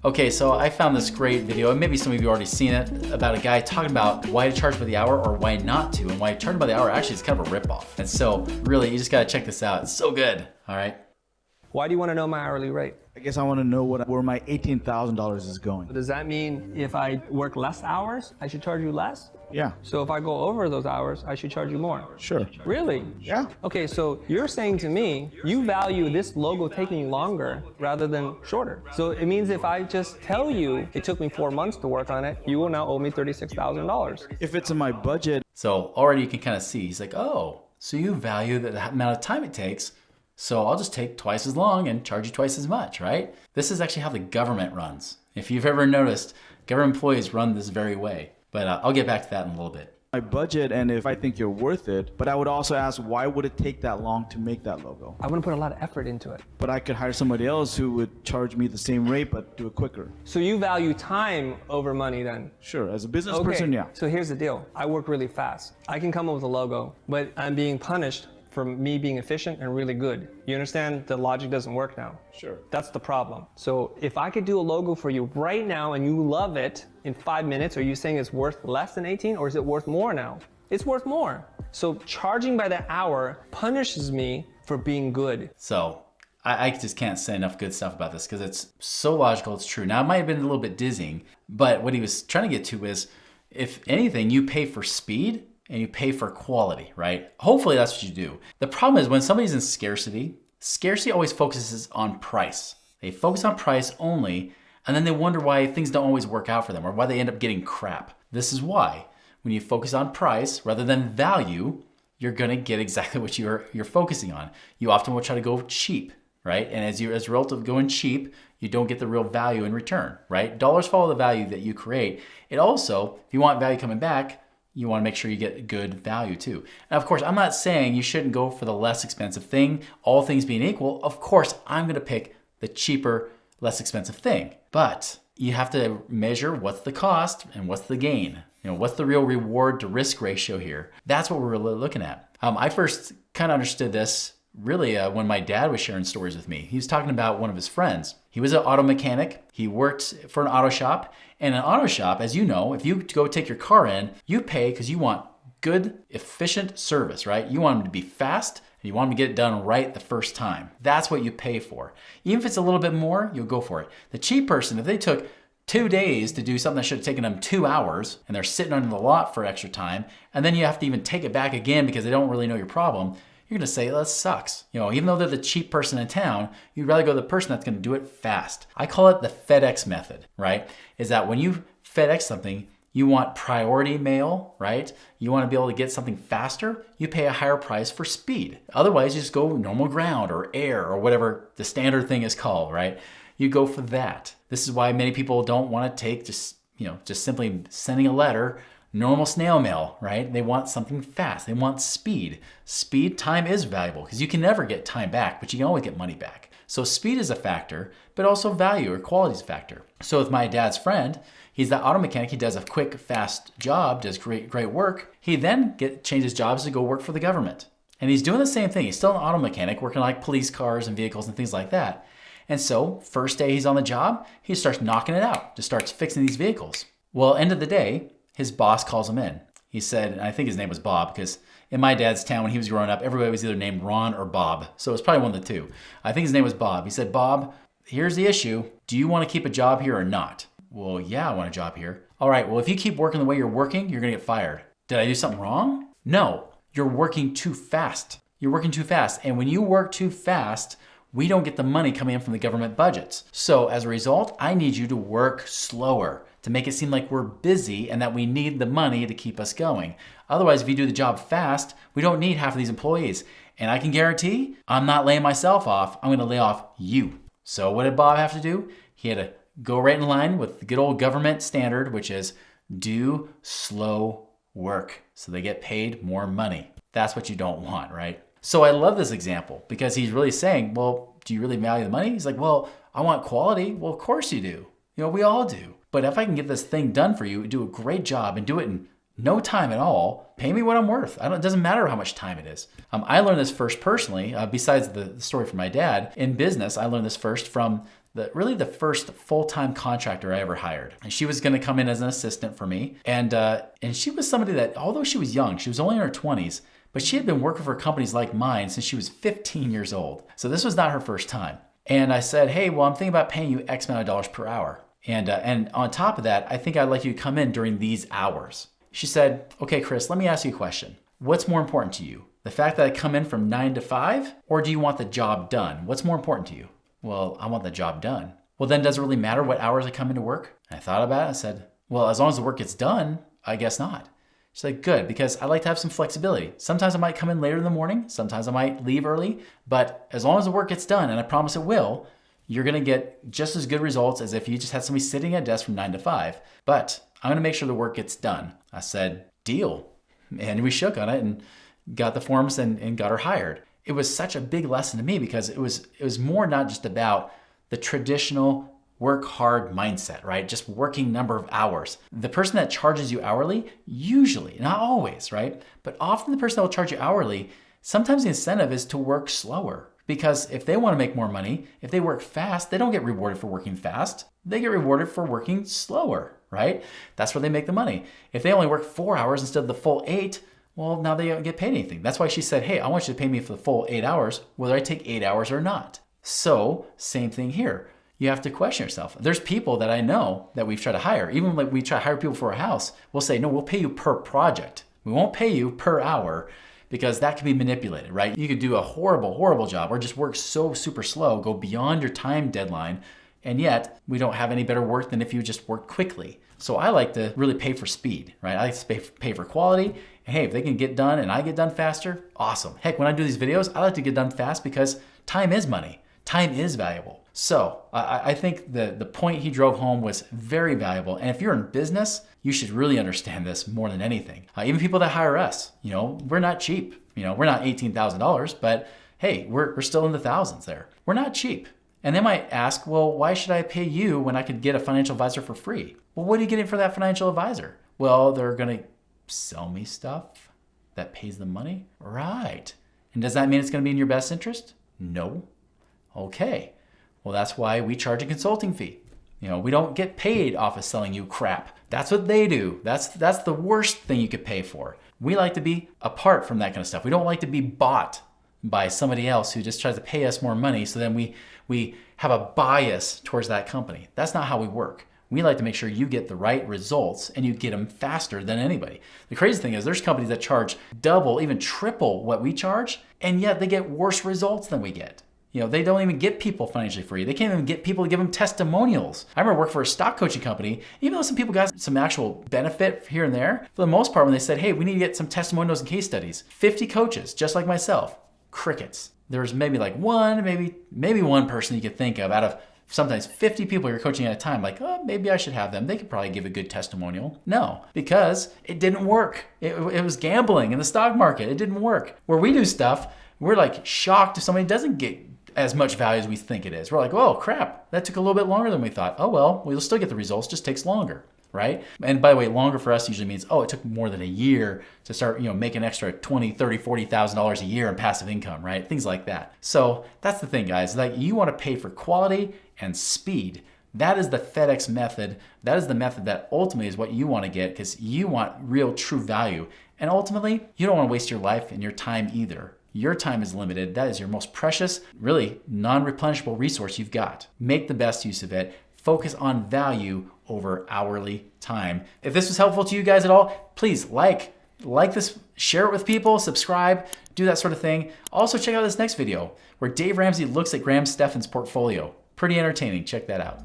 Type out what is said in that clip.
Okay, so I found this great video, and maybe some of you already seen it, about a guy talking about why to charge by the hour or why not to, and why charging by the hour actually is kind of a ripoff. And so really, you just gotta check this out. It's so good, all right? Why do you want to know my hourly rate? I guess I want to know where my $18,000 is going. Does that mean if I work less hours, I should charge you less? Yeah. So if I go over those hours, I should charge you more? Sure. Really? Yeah. Okay, so you're saying to me, you value this logo taking longer rather than shorter. So it means if I just tell you it took me 4 months to work on it, you will now owe me $36,000. If it's in my budget. So already you can kind of see, he's like, oh, so you value the amount of time it takes, so I'll just take twice as long and charge you twice as much, right? This is actually how the government runs. If you've ever noticed, government employees run this very way. But I'll get back to that in a little bit. My budget, and if I think you're worth it, but I would also ask, why would it take that long to make that logo? I wouldn't put a lot of effort into it. But I could hire somebody else who would charge me the same rate, but do it quicker. So you value time over money then? Sure, as a business person, yeah. So here's the deal. I work really fast. I can come up with a logo, but I'm being punished for me being efficient and really good. You understand the logic doesn't work now? Sure. That's the problem. So if I could do a logo for you right now and you love it in 5 minutes, are you saying it's worth less than 18 or is it worth more now? It's worth more. So charging by the hour punishes me for being good. So I just can't say enough good stuff about this because it's so logical, it's true. Now it might have been a little bit dizzying, but what he was trying to get to is, if anything, you pay for speed and you pay for quality, right? Hopefully that's what you do. The problem is when somebody's in scarcity always focuses on price. They focus on price only, and then they wonder why things don't always work out for them or why they end up getting crap. This is why. When you focus on price rather than value, you're gonna get exactly what you're focusing on. You often will try to go cheap, right? And as a result of going cheap, you don't get the real value in return, right? Dollars follow the value that you create. It also, if you want value coming back, you want to make sure you get good value too. Now, of course, I'm not saying you shouldn't go for the less expensive thing. All things being equal, of course, I'm going to pick the cheaper, less expensive thing. But you have to measure what's the cost and what's the gain. You know, what's the real reward to risk ratio here? That's what we're really looking at. I first kind of understood this really when my dad was sharing stories with me. He was talking about one of his friends. He was an auto mechanic. He worked for an auto shop. And an auto shop, as you know, if you go take your car in, you pay because you want good, efficient service, right? You want them to be fast and you want them to get it done right the first time. That's what you pay for. Even if it's a little bit more, you'll go for it. The cheap person, if they took 2 days to do something that should have taken them 2 hours and they're sitting on the lot for extra time, and then you have to even take it back again because they don't really know your problem, you're gonna say, that sucks. You know, even though they're the cheap person in town, you'd rather go to the person that's gonna do it fast. I call it the FedEx method, right? Is that when you FedEx something, you want priority mail, right? You wanna be able to get something faster, you pay a higher price for speed. Otherwise, you just go normal ground or air or whatever the standard thing is called, right? You go for that. This is why many people don't wanna take just simply sending a letter, normal snail mail, right? They want something fast. They want speed. Time is valuable because you can never get time back, but you can always get money back. So speed is a factor, but also value or quality is a factor. So with my dad's friend, he's that auto mechanic. He does a quick, fast job, does great work. He then changes jobs to go work for the government. And he's doing the same thing. He's still an auto mechanic, working on like police cars and vehicles and things like that. And so first day he's on the job, he starts knocking it out, just starts fixing these vehicles. Well, end of the day, his boss calls him in. He said, and I think his name was Bob, because in my dad's town when he was growing up, everybody was either named Ron or Bob. So it was probably one of the two. I think his name was Bob. He said, Bob, here's the issue. Do you want to keep a job here or not? Well, yeah, I want a job here. All right, well, if you keep working the way you're working, you're going to get fired. Did I do something wrong? No, you're working too fast. You're working too fast. And when you work too fast, we don't get the money coming in from the government budgets. So as a result, I need you to work slower to make it seem like we're busy and that we need the money to keep us going. Otherwise, if you do the job fast, we don't need half of these employees. And I can guarantee I'm not laying myself off, I'm gonna lay off you. So what did Bob have to do? He had to go right in line with the good old government standard, which is do slow work so they get paid more money. That's what you don't want, right? So I love this example because he's really saying, well, do you really value the money? He's like, well, I want quality. Well, of course you do. You know, we all do. But if I can get this thing done for you, do a great job and do it in no time at all, pay me what I'm worth. It doesn't matter how much time it is. I learned this first personally, besides the story from my dad. In business, I learned this first from really the first full-time contractor I ever hired. And she was going to come in as an assistant for me. And she was somebody that, although she was young, she was only in her 20s, but she had been working for companies like mine since she was 15 years old. So this was not her first time. And I said, hey, well, I'm thinking about paying you X amount of dollars per hour. And on top of that, I think I'd like you to come in during these hours. She said, okay, Chris, let me ask you a question. What's more important to you? The fact that I come in from 9 to 5, or do you want the job done? What's more important to you? Well, I want the job done. Well, then does it really matter what hours I come into work? And I thought about it. I said, well, as long as the work gets done, I guess not. She's like, good, because I like to have some flexibility. Sometimes I might come in later in the morning. Sometimes I might leave early. But as long as the work gets done, and I promise it will, you're going to get just as good results as if you just had somebody sitting at a desk from 9 to 5. But I'm going to make sure the work gets done. I said, deal. And we shook on it and got the forms and got her hired. It was such a big lesson to me because it was more not just about the traditional work hard mindset, right? Just working number of hours. The person that charges you hourly, usually, not always, right? But often the person that will charge you hourly, sometimes the incentive is to work slower. Because if they want to make more money, if they work fast, they don't get rewarded for working fast. They get rewarded for working slower, right? That's where they make the money. If they only work 4 hours instead of the full 8, well, now they don't get paid anything. That's why she said, hey, I want you to pay me for the full 8 hours, whether I take 8 hours or not. So same thing here. You have to question yourself. There's people that I know that we've tried to hire. Even like we try to hire people for a house, we'll say, no, we'll pay you per project. We won't pay you per hour because that can be manipulated, right? You could do a horrible, horrible job or just work so super slow, go beyond your time deadline, and yet we don't have any better work than if you just work quickly. So I like to really pay for speed, right? I like to pay for quality. And hey, if they can get done and I get done faster, awesome. Heck, when I do these videos, I like to get done fast because time is money. Time is valuable. So I think the point he drove home was very valuable. And if you're in business, you should really understand this more than anything. Even people that hire us, we're not cheap. We're not $18,000, but hey, we're still in the thousands there. We're not cheap. And they might ask, well, why should I pay you when I could get a financial advisor for free? Well, what are you getting for that financial advisor? Well, they're going to sell me stuff that pays them money? Right. And does that mean it's going to be in your best interest? No. Okay. Well, that's why we charge a consulting fee. We don't get paid off of selling you crap. That's what they do. That's the worst thing you could pay for. We like to be apart from that kind of stuff. We don't like to be bought by somebody else who just tries to pay us more money, so then we have a bias towards that company. That's not how we work. We like to make sure you get the right results and you get them faster than anybody. The crazy thing is there's companies that charge double, even triple what we charge, and yet they get worse results than we get. They don't even get people financially free. They can't even get people to give them testimonials. I remember working for a stock coaching company, even though some people got some actual benefit here and there, for the most part, when they said, hey, we need to get some testimonials and case studies, 50 coaches, just like myself, crickets. There's maybe like maybe one person you could think of out of sometimes 50 people you're coaching at a time, like, oh, maybe I should have them. They could probably give a good testimonial. No, because it didn't work. It was gambling in the stock market. It didn't work. Where we do stuff, we're like shocked if somebody doesn't get as much value as we think it is. We're like, oh crap, that took a little bit longer than we thought. Oh well, we'll still get the results, just takes longer, right? And by the way, longer for us usually means, oh, it took more than a year to start, making an extra $20,000, $30,000, $40,000 a year in passive income, right? Things like that. So that's the thing, guys. Like, you want to pay for quality and speed. That is the FedEx method. That is the method that ultimately is what you want to get, because you want real true value. And ultimately, you don't want to waste your life and your time either. Your time is limited. That is your most precious, really non-replenishable resource you've got. Make the best use of it. Focus on value over hourly time. If this was helpful to you guys at all, please like this, share it with people, subscribe, do that sort of thing. Also, check out this next video where Dave Ramsey looks at Graham Stephan's portfolio. Pretty entertaining. Check that out.